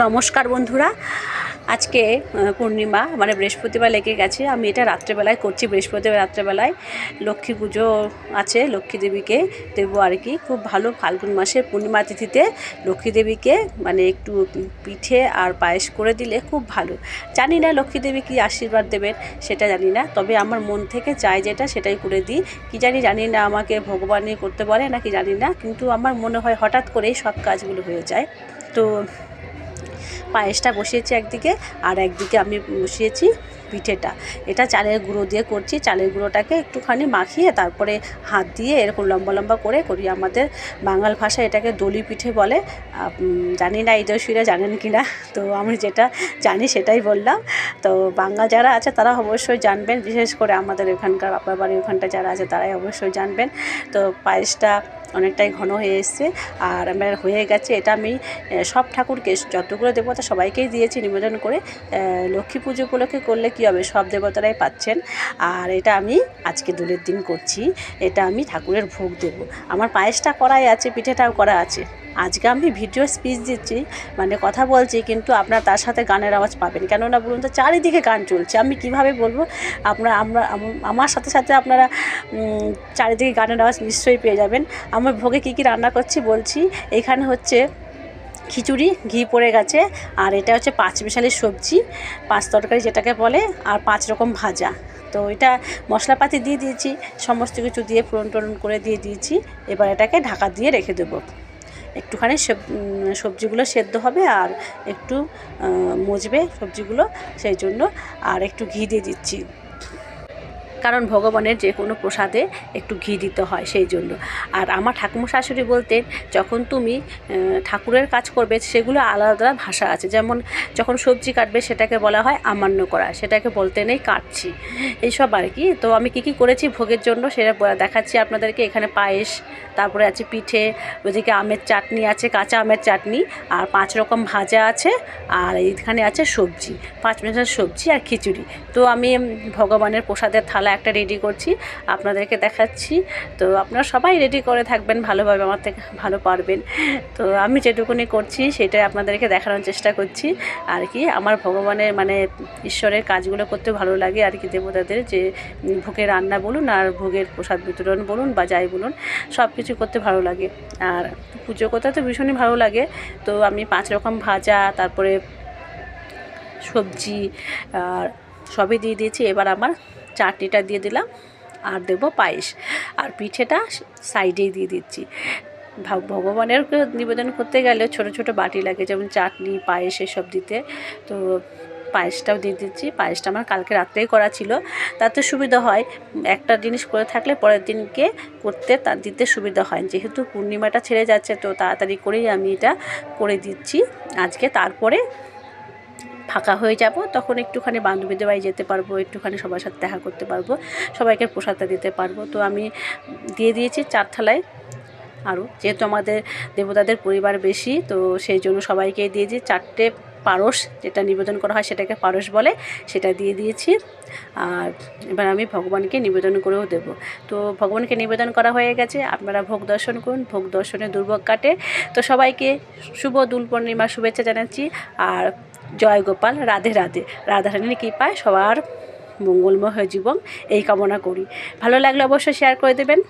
নমস্কার বন্ধুরা, আজকে পূর্ণিমা মানে বৃহস্পতিবার লেগে গেছে। আমি এটা রাত্রেবেলায় করছি, বৃহস্পতিবার রাত্রেবেলায় লক্ষ্মী পুজো আছে, লক্ষ্মী দেবীকে দেবো আর কি। খুব ভালো ফাল্গুন মাসের পূর্ণিমা তিথিতে লক্ষ্মী দেবীকে মানে একটু পিঠে আর পায়েস করে দিলে খুব ভালো। জানি না লক্ষ্মী দেবী কী আশীর্বাদ দেবেন সেটা জানি না, তবে আমার মন থেকে চাই যেটা সেটাই করে দিই। কি জানি না আমাকে ভগবানই করতে বলে নাকি জানি না, কিন্তু আমার মনে হয় হঠাৎ করেই সব কাজগুলো হয়ে যায়। তো পায়েসটা বসিয়েছি একদিকে, আর একদিকে আমি বসিয়েছি পিঠেটা। এটা চালের গুঁড়ো দিয়ে করছি। চালের গুঁড়োটাকে একটুখানি মাখিয়ে তারপরে হাত দিয়ে এরকম লম্বা লম্বা করে করি। আমাদের বাঙাল ভাষায় এটাকে দলি পিঠে বলে। জানি না ইদয়সীরা জানেন কি না, তো আমি যেটা জানি সেটাই বললাম। তো বাঙাল যারা আছে তারা অবশ্যই জানবেন, বিশেষ করে আমাদের এখানকার বাপা বাড়ির ওখানটা যারা আছে তারাই অবশ্যই জানবেন। তো পায়েসটা অনেকটাই ঘন হয়ে এসছে আর আমার হয়ে গেছে। এটা আমি সব ঠাকুরকে, যতগুলো দেবতা সবাইকেই দিয়েছি নিবেদন করে। লক্ষ্মী পুজো উপলক্ষে করলে কী হবে, সব দেবতারাই পাচ্ছেন। আর এটা আমি আজকে দোলের দিন করছি, এটা আমি ঠাকুরের ভোগ দেব। আমার পায়েসটা করাই আছে, পিঠেটাও করা আছে। আজকে আমি ভিডিও স্পিচ দিচ্ছি, মানে কথা বলছি, কিন্তু আপনার তার সাথে গানের আওয়াজ পাবেন। কেননা বলুন তো, চারিদিকে গান চলছে, আমি কিভাবে বলবো? আমার সাথে সাথে আপনারা চারিদিকে গানের আওয়াজ নিশ্চয়ই পেয়ে যাবেন। আমার ভোগে কী রান্না করছি বলছি। এখানে হচ্ছে খিচুড়ি, ঘি পড়ে গেছে, আর এটা হচ্ছে 5 মিশালি সবজি, 5 তরকারি যেটাকে বলে, আর 5 রকম ভাজা। তো এটা মশলাপাতি দিয়ে দিয়েছি, সমস্ত কিছু দিয়ে ফোড়ন টোড়ন করে দিয়ে দিয়েছি। এবার এটাকে ঢাকা দিয়ে রেখে দেবো। একটুখানি সবজিগুলো সেদ্ধ হবে আর একটু মজবে সবজিগুলো, সেই জন্য আর একটু ঘি দিয়ে দিচ্ছি, কারণ ভগবানের যে কোনো প্রসাদে একটু ঘি দিতে হয় সেই জন্য। আর আমার ঠাকুমা শাশুড়ি বলতেন, যখন তুমি ঠাকুরের কাজ করবে সেগুলো আলাদা ভাষা আছে। যেমন যখন সবজি কাটবে সেটাকে বলা হয় আমান্য করা, সেটাকে বলতে নেই কাটছি, এইসব আর কি। তো আমি কী করেছি ভোগের জন্য সেটা দেখাচ্ছি আপনাদেরকে। এখানে পায়েস, তারপরে আছে পিঠে, ওইদিকে আমের চাটনি আছে, কাঁচা আমের চাটনি, আর 5 রকম ভাজা আছে, আর এইখানে আছে সবজি, 5 মিশালি সবজি আর খিচুড়ি। তো আমি ভগবানের প্রসাদের থালা একটা রেডি করছি, আপনাদেরকে দেখাচ্ছি। তো আপনারা সবাই রেডি করে থাকবেন ভালোভাবে, আমার থেকে ভালো পারবেন। তো আমি যেটুকুনি করছি সেটাই আপনাদেরকে দেখানোর চেষ্টা করছি আর কি। আমার ভগবানের মানে ঈশ্বরের কাজগুলো করতে ভালো লাগে আর কি, দেবতাদের যে ভোগের রান্না বলুন আর ভোগের প্রসাদ বিতরণ বলুন বা যাই বলুন, সব কিছু করতে ভালো লাগে। আর পুজো করতে তো ভীষণই ভালো লাগে। তো আমি 5 রকম ভাজা, তারপরে সবজি আর সবই দিয়ে দিয়েছি। এবার আমার চাটনিটা দিয়ে দিলাম, আর দেবো পায়েস, আর পিঠেটা সাইডেই দিয়ে দিচ্ছি। ভগবানের নিবেদন করতে গেলে ছোট ছোট বাটি লাগে, যেমন চাটনি, পায়েস এসব দিতে। তো পায়েসটাও দিয়ে দিচ্ছি। পায়েসটা আমার কালকে রাত্রেই করা ছিল, তাতে সুবিধা হয়, একটা জিনিস করে থাকলে পরের দিনকে করতে তার দিতে সুবিধা হয়। যেহেতু পূর্ণিমাটা ছেড়ে যাচ্ছে, তো তাড়াতাড়ি করেই আমি এটা করে দিচ্ছি আজকে। তারপরে ফাঁকা হয়ে যাব, তখন একটুখানি বান্ধবীদের বাড়ি যেতে পারবো, একটুখানি সবার সাথে দেখা করতে পারবো, সবাইকে প্রসাদটা দিতে পারবো। তো আমি দিয়ে দিয়েছি 4 থালায় আরও, যেহেতু আমাদের দেবতাদের পরিবার বেশি, তো সেই জন্য সবাইকে দিয়েছি। 4টে পারস, যেটা নিবেদন করা হয় সেটাকে পারস বলে, সেটা দিয়ে দিয়েছি। আর এবার আমি ভগবানকে নিবেদন করেও দেব। তো ভগবানকে নিবেদন করা হয়ে গেছে, আপনারা ভোগ দর্শন করুন, ভোগ দর্শনে দুর্ভোগ কাটে। তো সবাইকে শুভ দোল পূর্ণিমার শুভেচ্ছা জানাচ্ছি। আর জয় গোপাল, রাধে রাধে। রাধারানীর কৃপায় সবার মঙ্গলময় জীবন এই কামনা করি। ভালো লাগলে অবশ্যই শেয়ার করে দেবেন।